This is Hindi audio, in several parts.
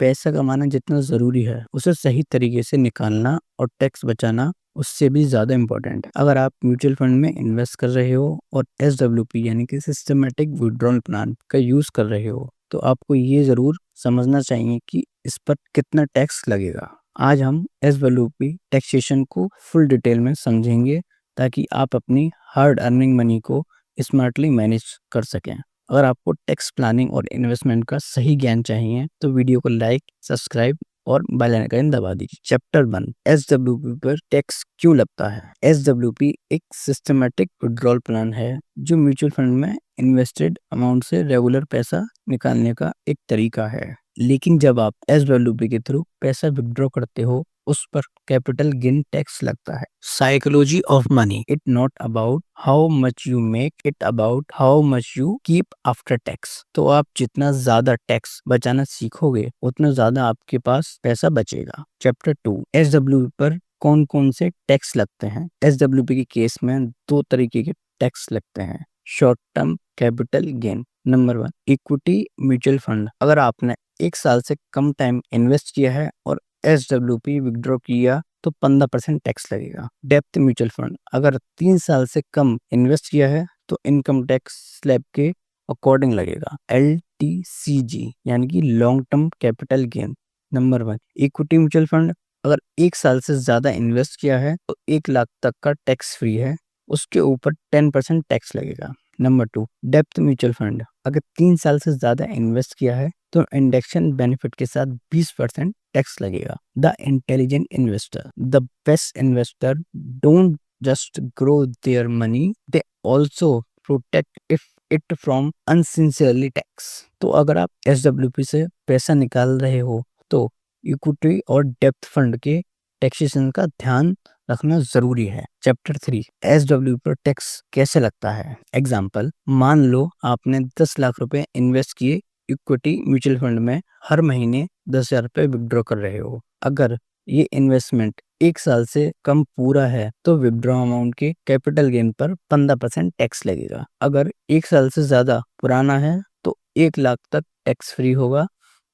पैसा कमाना जितना ज़रूरी है, उसे सही तरीके से निकालना और टैक्स बचाना उससे भी ज़्यादा इम्पोर्टेंट है। अगर आप म्यूचुअल फंड में इन्वेस्ट कर रहे हो और एसडब्ल्यूपी यानी कि सिस्टमैटिक विड्रॉल प्लान का यूज़ कर रहे हो, तो आपको ये ज़रूर समझना चाहिए कि इस पर कितना टैक्स लगेगा। आज हम एसडब्ल्यूपी टैक्सेशन को फुल डिटेल में समझेंगे ताकि आप अपनी हार्ड अर्निंग मनी को स्मार्टली मैनेज कर सकें। अगर आपको टैक्स प्लानिंग और इन्वेस्टमेंट का सही ज्ञान चाहिए तो वीडियो को लाइक, सब्सक्राइब और बेल आइकन दबा दीजिए। चैप्टर 1, एसडब्ल्यूपी पर टैक्स क्यों लगता है। एसडब्ल्यूपी एक सिस्टमैटिक विड्रॉल प्लान है जो म्यूचुअल फंड में इन्वेस्टेड अमाउंट से रेगुलर पैसा निकालने का एक तरीका है। लेकिन जब आप एसडब्ल्यूपी के थ्रू पैसा विड्रॉ करते हो, उस पर कैपिटल गेन टैक्स लगता है। Psychology of money, it not about how much you make, it about how much you keep after tax. तो आप जितना ज्यादा टैक्स बचाना सीखोगे उतना ज्यादा आपके पास पैसा बचेगा। चैप्टर 2, एसडब्ल्यूपी पर कौन कौन से टैक्स लगते हैं। एसडब्ल्यूपी के केस में 2 तरीके के टैक्स लगते हैं। Short term capital gain. Number 1, equity mutual fund. अगर आपने 1 साल से कम टाइम इन्वेस्ट किया है और एसडब्ल्यूपी विड्रॉ किया तो 15% टैक्स लगेगा। डेप्थ म्यूचुअल फंड, अगर 3 साल से कम इन्वेस्ट किया है तो इनकम टैक्स स्लैब के अकॉर्डिंग लगेगा। LTCG यानी कि long term capital gain. Number 1, equity mutual fund, अगर 1 साल से ज्यादा इन्वेस्ट किया है तो 1 लाख तक का टैक्स फ्री है, उसके ऊपर 10% टैक्स लगेगा। नंबर 2, डेप्थ म्यूचुअल फंड, अगर 3 साल से ज्यादा इन्वेस्ट किया है तो इंडेक्शन बेनिफिट के साथ 20% टैक्स लगेगा। The intelligent investor, the best investor don't just grow their money, they also protect it from unnecessarily tax. तो अगर आप एसडब्ल्यूपी से पैसा निकाल रहे हो तो इक्विटी और डेप्थ फंड के टैक्सेशन का ध्यान रखना जरूरी है। चैप्टर 3, एसडब्ल्यू पर टैक्स कैसे लगता है। एग्जाम्पल, मान लो आपने 10 लाख रुपए इन्वेस्ट किए इक्विटी म्यूचुअल फंड में, हर महीने 10,000 रुपए विड्रॉ कर रहे हो। अगर ये इन्वेस्टमेंट 1 साल से कम पूरा है तो विड्रॉ अमाउंट के कैपिटल गेन पर 15% टैक्स लगेगा। अगर 1 साल से ज्यादा पुराना है तो 1 लाख तक टैक्स फ्री होगा,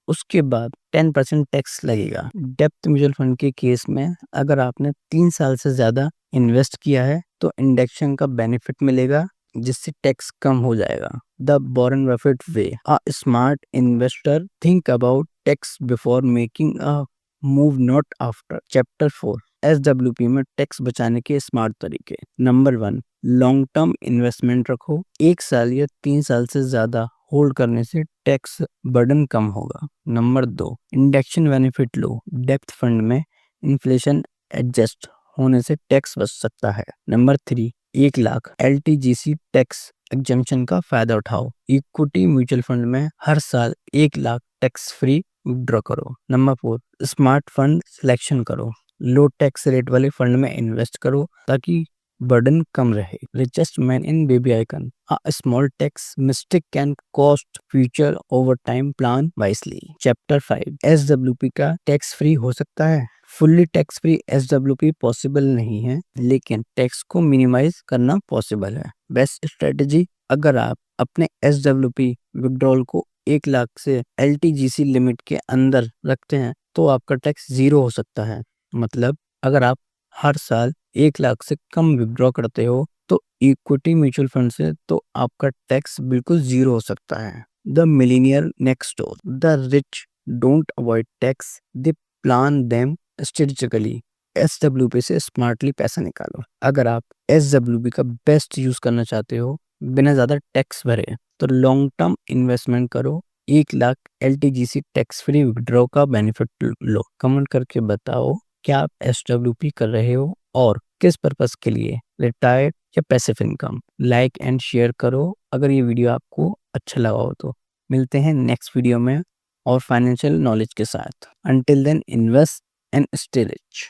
उसके बाद 10% टैक्स लगेगा। डेप्थ म्यूचुअल फंड के केस में अगर आपने 3 साल से ज्यादा इन्वेस्ट किया है तो इंडेक्शन का बेनिफिट मिलेगा जिससे टैक्स कम हो जाएगा। The Warren Buffett way, a smart investor think about tax before making a move not after. Chapter 4, SWP में टैक्स बचाने के स्मार्ट तरीके। नंबर 1, लॉन्ग टर्म इन्वेस्टमेंट रखो। 1 साल या 3 साल से ज्यादा होल्ड करने से टैक्स बर्डन कम होगा। नंबर 2, इंडेक्शन बेनिफिट लो। डेप्थ फंड में इन्फ्लेशन एडजस्ट होने से टैक्स बच सकता है। Number 3, 1 lakh LTGC tax exemption का फायदा उठाओ। इक्विटी म्यूचुअल फंड में हर साल 1 लाख टैक्स फ्री विड्रॉ करो। नंबर 4, स्मार्ट फंड सिलेक्शन करो। लो टैक्स रेट वाले फंड में इन्वेस्ट करो ताकि बर्डन कम रहे। Richest man in baby icon, a small tax mistake can cost future over time, plan wisely। Chapter 5, SWP का टैक्स फ्री हो सकता है। Fully tax free SWP possible नहीं है, लेकिन टैक्स को मिनिमाइज करना पॉसिबल है। बेस्ट स्ट्रेटेजी, अगर आप अपने एसडब्ल्यूपी विड्रॉल को 1 लाख से LTGC लिमिट के अंदर रखते हैं तो आपका टैक्स 0 हो सकता है। मतलब अगर आप हर साल 1 लाख से कम विड्रॉ करते हो तो इक्विटी म्यूचुअल फंड से तो आपका टैक्स बिल्कुल 0 हो सकता है। The millionaire next door, the rich don't avoid tax, they plan them strategically. SWP से स्मार्टली पैसा निकालो। अगर आप एसडब्ल्यूपी का बेस्ट यूज करना चाहते हो बिना ज्यादा टैक्स भरे तो लॉन्ग टर्म इन्वेस्टमेंट करो। 1 lakh LTGC tax free withdraw का बेनिफिट लो। कमेंट करके बताओ क्या आप एसडब्ल्यूपी कर रहे हो और किस पर्पस के लिए, रिटायर्ड या passive income. Like and share करो अगर ये वीडियो आपको अच्छा लगा हो तो। मिलते हैं नेक्स्ट वीडियो में और फाइनेंशियल नॉलेज के साथ। Until then invest and stay rich.